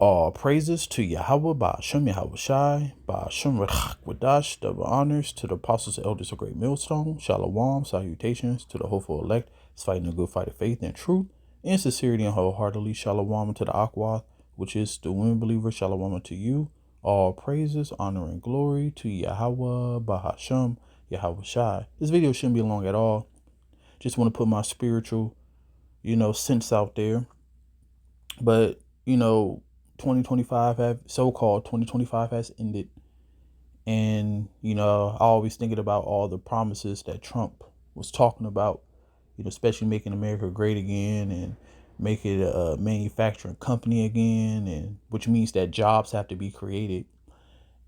All praises to Yahweh, Ba'ashem Yahweh Shai, Ba'ashem Wadash, double honors to the apostles and elders of Great Millstone, Shalom, salutations to the hopeful elect, fighting a good fight of faith and truth, in sincerity and wholeheartedly, Shalom to the Akwath, which is the women believer, Shalom to you. All praises, honor, and glory to Yahweh, Ba'ashem Yahweh Shai. This video shouldn't be long at all. Just want to put my spiritual, sense out there. But, 2025 has ended. And, I always thinking about all the promises that Trump was talking about, especially making America great again and make it a manufacturing company again, and which means that jobs have to be created.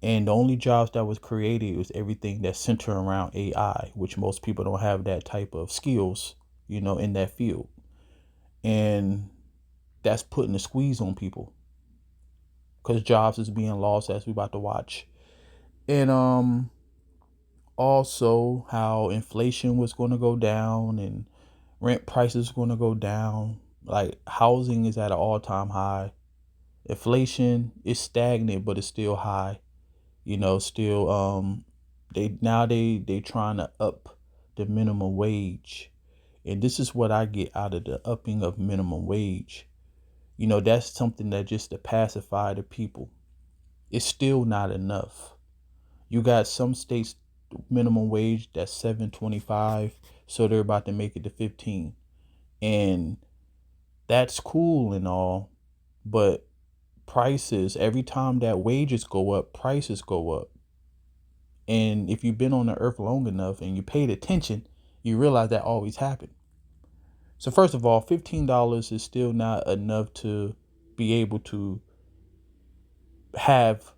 And the only jobs that was created was everything that's centered around AI, which most people don't have that type of skills, in that field. And that's putting a squeeze on people because jobs is being lost, as we about to watch. And also how inflation was going to go down and rent prices going to go down. Like housing is at an all-time high. Inflation is stagnant, but it's still high. Still they trying to up the minimum wage. And this is what I get out of the upping of minimum wage. That's something that just to pacify the people. It's still not enough. You got some states minimum wage that's $7.25, so they're about to make it to 15. And that's cool and all, but prices, every time that wages go up, prices go up. And if you've been on the earth long enough and you paid attention, you realize that always happened. So first of all, $15 is still not enough to be able to have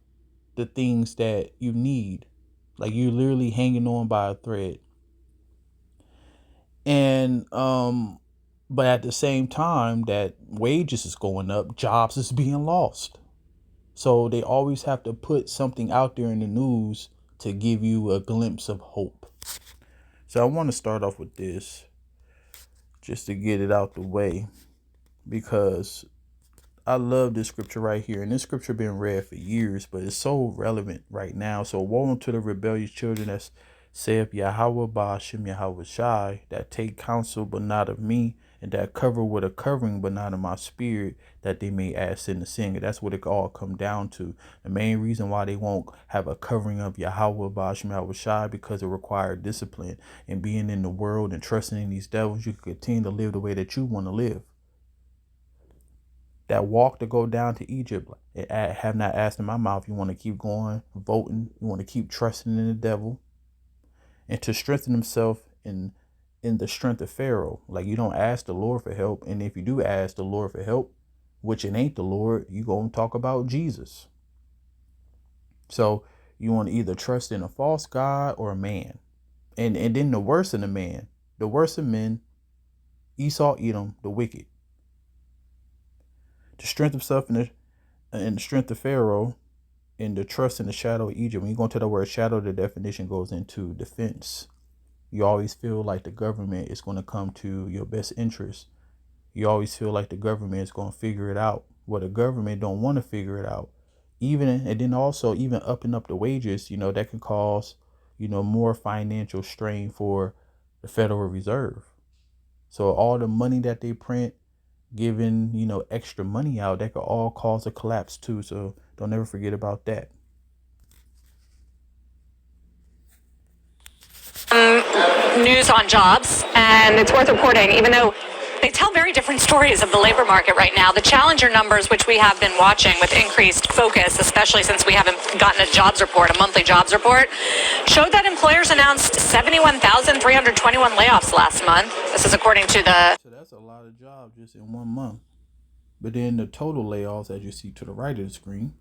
the things that you need. Like you're literally hanging on by a thread. And but at the same time that wages is going up, jobs is being lost. So they always have to put something out there in the news to give you a glimpse of hope. So I want to start off with this just to get it out the way, because I love this scripture right here. And this scripture been read for years, but it's so relevant right now. So woe unto the rebellious children that saith Yahweh Ba'ashem Yahweh Shai, that take counsel but not of me, and that cover with a covering but not of my spirit, that they may add sin to sin. And that's what it all come down to. The main reason why they won't have a covering of Yahweh Ba'ashem Yahweh Shai, because it required discipline. And being in the world and trusting in these devils, you can continue to live the way that you want to live. That walk to go down to Egypt, I have not asked in my mouth, you want to keep going, voting, you want to keep trusting in the devil, and to strengthen himself in the strength of Pharaoh. Like you don't ask the Lord for help. And if you do ask the Lord for help, which it ain't the Lord, you going to talk about Jesus. So you want to either trust in a false God or a man. And then the worst of the man, the worst of men, Esau, Edom, the wicked. To strengthen himself in the strength of Pharaoh, and to trust in the shadow of Egypt. When you go into the word shadow, the definition goes into defense. You always feel like the government is going to come to your best interest. You always feel like the government is going to figure it out. Well, the government don't want to figure it out. And then also even upping up the wages, that can cause, more financial strain for the Federal Reserve. So all the money that they print, giving, extra money out, that could all cause a collapse too. So don't ever forget about that. News on jobs, and it's worth reporting, even though they tell very different stories of the labor market right now. The Challenger numbers, which we have been watching with increased focus, especially since we haven't gotten a monthly jobs report, showed that employers announced 71,321 layoffs last month. This is according to the... So that's a lot of jobs just in 1 month. But then the total layoffs, as you see to the right of the screen,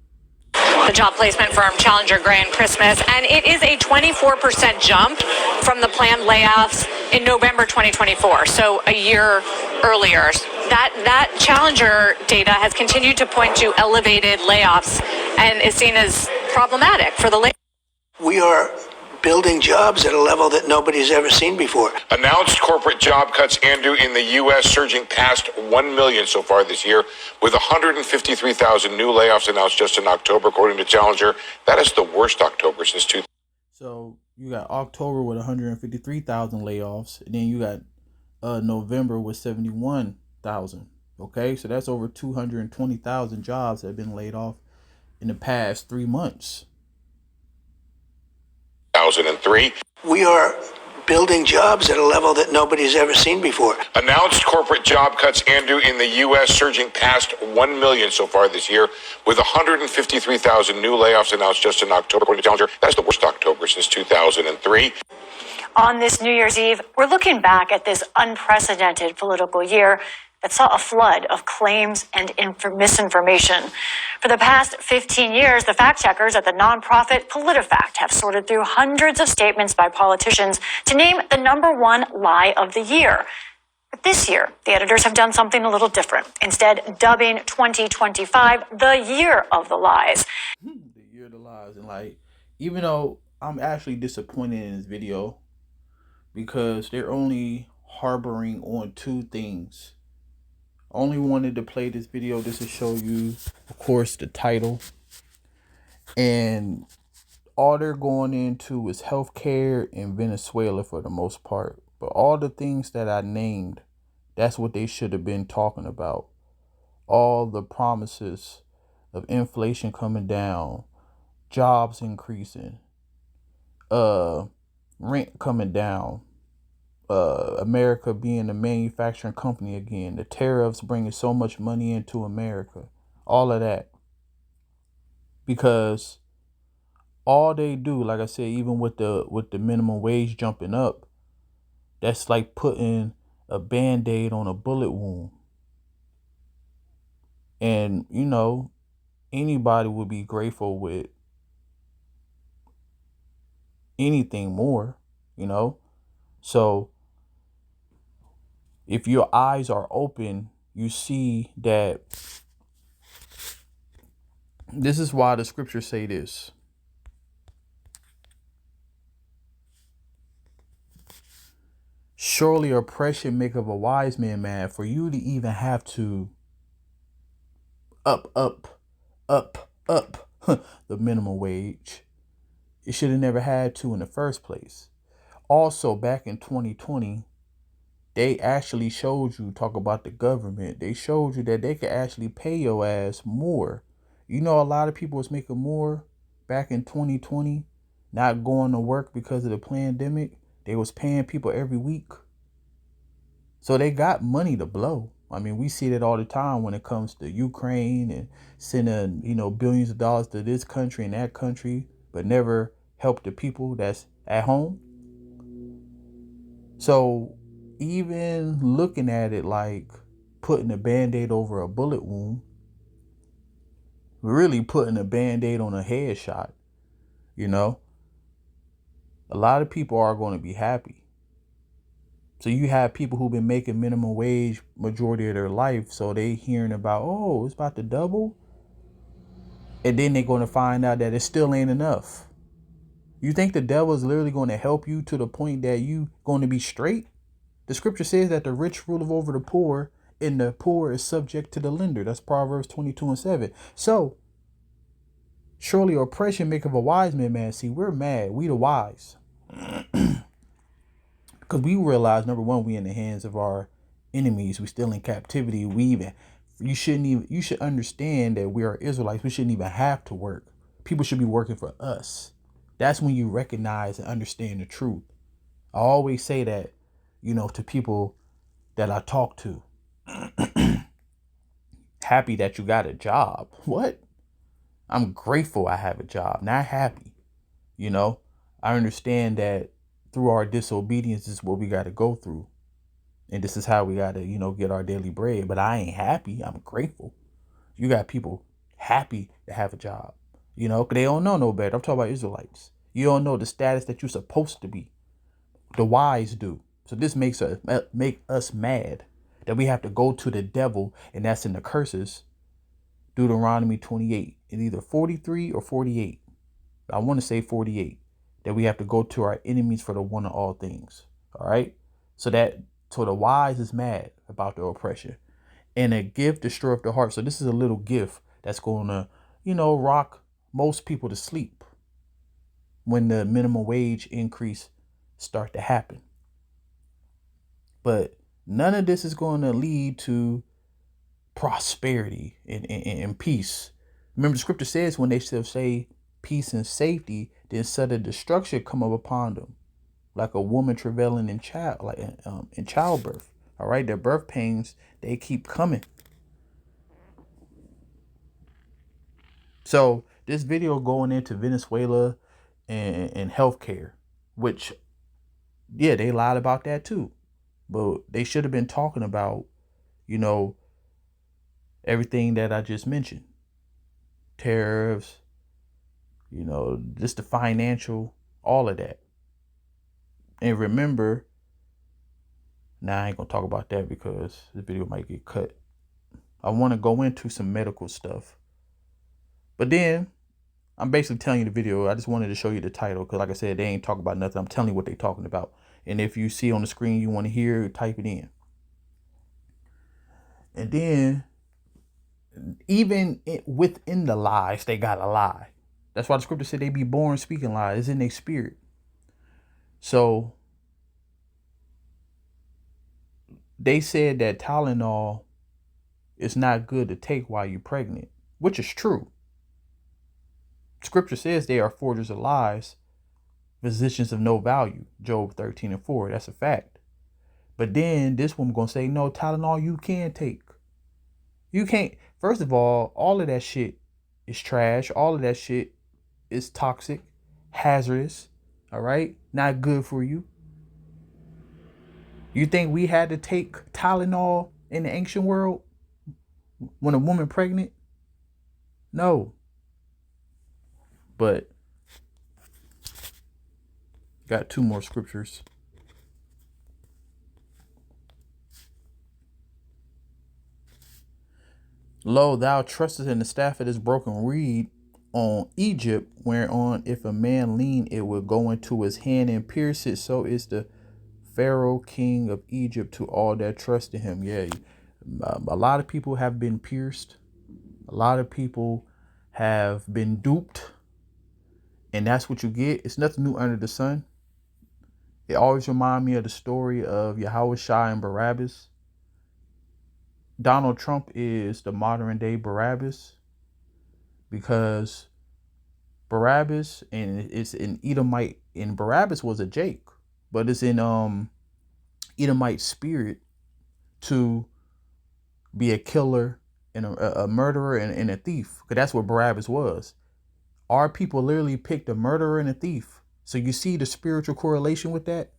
the job placement firm Challenger Gray and Christmas, and it is a 24% jump from the planned layoffs in November 2024, so a year earlier. That Challenger data has continued to point to elevated layoffs and is seen as problematic for the labor. We are building jobs at a level that nobody's ever seen before. Announced corporate job cuts, Andrew, in the U.S. surging past 1 million so far this year, with 153,000 new layoffs announced just in October, according to Challenger. That is the worst October since 2000. So you got October with 153,000 layoffs, and then you got November with 71,000. Okay, so that's over 220,000 jobs that have been laid off in the past 3 months. 2003. We are building jobs at a level that nobody's ever seen before. Announced corporate job cuts, Andrew, in the U.S. surging past 1 million so far this year, with 153,000 new layoffs announced just in October, according to Challenger. That is the worst October since 2003. On this New Year's Eve, we're looking back at this unprecedented political year that saw a flood of claims and misinformation. For the past 15 years, the fact checkers at the nonprofit PolitiFact have sorted through hundreds of statements by politicians to name the number one lie of the year. But this year, the editors have done something a little different, instead dubbing 2025 the year of the lies. The year of the lies. And like, even though I'm actually disappointed in this video because they're only harboring on two things. Only wanted to play this video just to show you, of course, the title. And all they're going into is healthcare in Venezuela for the most part. But all the things that I named, that's what they should have been talking about. All the promises of inflation coming down, jobs increasing, rent coming down, America being a manufacturing company again, the tariffs bringing so much money into America, all of that. Because all they do, like I said, even with the minimum wage jumping up, that's like putting a Band-Aid on a bullet wound. And, you know, anybody would be grateful with anything more, you know? So if your eyes are open, you see that this is why the scriptures say this. Surely oppression maketh a wise man mad. For you to even have to up the minimum wage, it should have never had to in the first place. Also, back in 2020, they actually showed you, talk about the government, they showed you that they could actually pay your ass more. You know, a lot of people was making more back in 2020, not going to work because of the pandemic. They was paying people every week. So they got money to blow. I mean, we see that all the time when it comes to Ukraine and sending, you know, billions of dollars to this country and that country, but never help the people that's at home. So even looking at it like putting a Band-Aid over a bullet wound, really putting a Band-Aid on a headshot, you know, a lot of people are going to be happy. So you have people who've been making minimum wage majority of their life. So they hearing about, oh, it's about to double. And then they're going to find out that it still ain't enough. You think the devil is literally going to help you to the point that you going to be straight? The scripture says that the rich rule over the poor, and the poor is subject to the lender. That's Proverbs 22:7. So surely oppression maketh a wise man mad. See, we're mad. We the wise. Because we realize, number one, we in the hands of our enemies. We still in captivity. You should understand that we are Israelites. We shouldn't even have to work. People should be working for us. That's when you recognize and understand the truth. I always say that, you know, to people that I talk to. Happy that you got a job. What? I'm grateful I have a job, not happy. You know, I understand that through our disobedience is what we got to go through. And this is how we got to, you know, get our daily bread. But I ain't happy. I'm grateful. You got people happy to have a job. You know, because they don't know no better. I'm talking about Israelites. You don't know the status that you're supposed to be. The wise do. So this makes us mad that we have to go to the devil, and that's in the curses. Deuteronomy 28. It's either 43 or 48. I want to say 48. that we have to go to our enemies for the one of all things. All right. So the wise is mad about the oppression, and a gift destroyeth the heart. So this is a little gift that's going to, rock most people to sleep when the minimum wage increase start to happen. But none of this is going to lead to prosperity and peace. Remember, the scripture says when they shall say peace and safety, then sudden destruction come up upon them, like a woman travailing in childbirth. All right, their birth pains, they keep coming. So this video going into Venezuela and healthcare, which, yeah, they lied about that too, but they should have been talking about, everything that I just mentioned, tariffs, just the financial, all of that. And remember, now I ain't gonna talk about that because the video might get cut. I want to go into some medical stuff, but then I'm basically telling you the video. I just wanted to show you the title because, like I said, they ain't talking about nothing. I'm telling you what they talking about. And if you see on the screen you want to hear, type it in. And then, even within the lies, they got a lie. That's why the scripture said they be born speaking lies. It's in their spirit. So they said that Tylenol is not good to take while you're pregnant, which is true. Scripture says they are forgers of lies, physicians of no value. Job 13:4. That's a fact. But then this woman gonna say, no, Tylenol you can take. You can't. First of all of that shit is trash. All of that shit is toxic, hazardous. All right, not good for you. You think we had to take Tylenol in the ancient world when a woman pregnant? No. But got two more scriptures. Lo, thou trustest in the staff of this broken reed on Egypt, whereon if a man lean, it would go into his hand and pierce it. So is the Pharaoh king of Egypt to all that trust in him. Yeah, a lot of people have been pierced. A lot of people have been duped. And that's what you get. It's nothing new under the sun. It always reminds me of the story of Yahushua and Barabbas. Donald Trump is the modern day Barabbas, because Barabbas, and it's in Edomite, and Barabbas was a Jake, but it's in Edomite spirit to be a killer and a murderer and a thief, because that's what Barabbas was. Our people literally picked a murderer and a thief. So you see the spiritual correlation with that?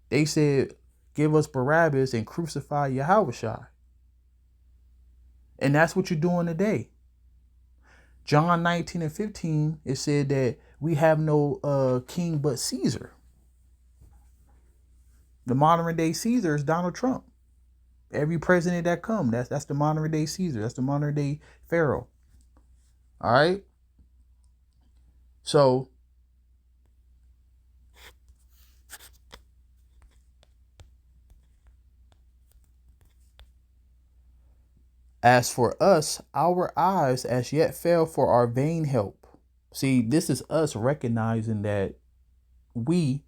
They said, give us Barabbas and crucify Yahushua. And that's what you're doing today. John 19:15, it said that we have no king but Caesar. The modern day Caesar is Donald Trump. Every president that come, that's the modern day Caesar. That's the modern day Pharaoh. All right. So as for us, our eyes as yet fail for our vain help. See, this is us recognizing that we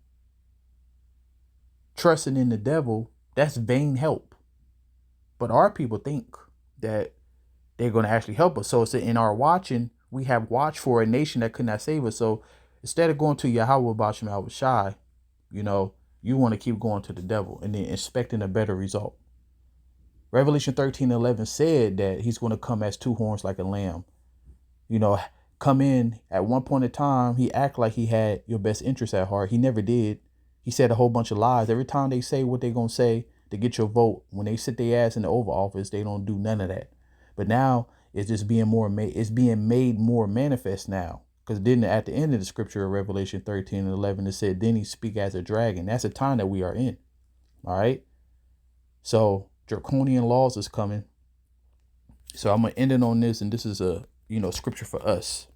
trusting in the devil, that's vain help. But our people think that they're going to actually help us. So it's in our watching, we have watched for a nation that could not save us. So instead of going to Yahweh Bashim Al-Shai, you want to keep going to the devil and then expecting a better result. Revelation 13:11 said that he's going to come as two horns like a lamb. Come in at one point in time. He act like he had your best interest at heart. He never did. He said a whole bunch of lies. Every time they say what they're going to say to get your vote, when they sit their ass in the Oval Office, they don't do none of that. But now it's just being made more manifest now. Because then at the end of the scripture of Revelation 13:11, it said, then he speak as a dragon. That's the time that we are in. All right. So draconian laws is coming. So I'm going to end it on this. And this is a, scripture for us.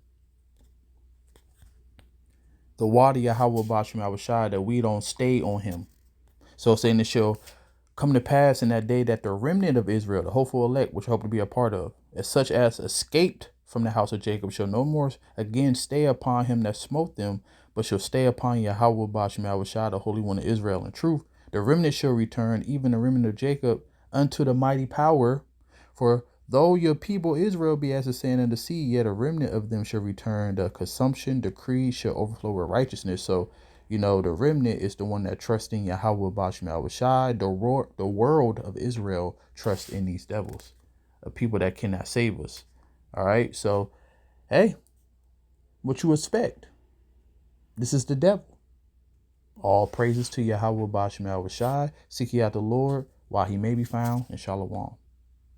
the water Yahweh Bashim Awashai, that we don't stay on him. So saying it shall come to pass in that day that the remnant of Israel, the hopeful elect, which I hope to be a part of, as such as escaped from the house of Jacob, shall no more again stay upon him that smote them, but shall stay upon Yahweh Bashim Awashai, the Holy One of Israel in truth. The remnant shall return, even the remnant of Jacob, unto the mighty power. For though your people Israel be as the sand of the sea, yet a remnant of them shall return. The consumption decree shall overflow with righteousness. So, you know, the remnant is the one that trusts in Yahweh Bashim Awashai. The world of Israel trusts in these devils, of people that cannot save us. All right. So, hey, what you expect? This is the devil. All praises to Yahweh Bashim Awashai. Seek ye out the Lord while he may be found. And Shalom.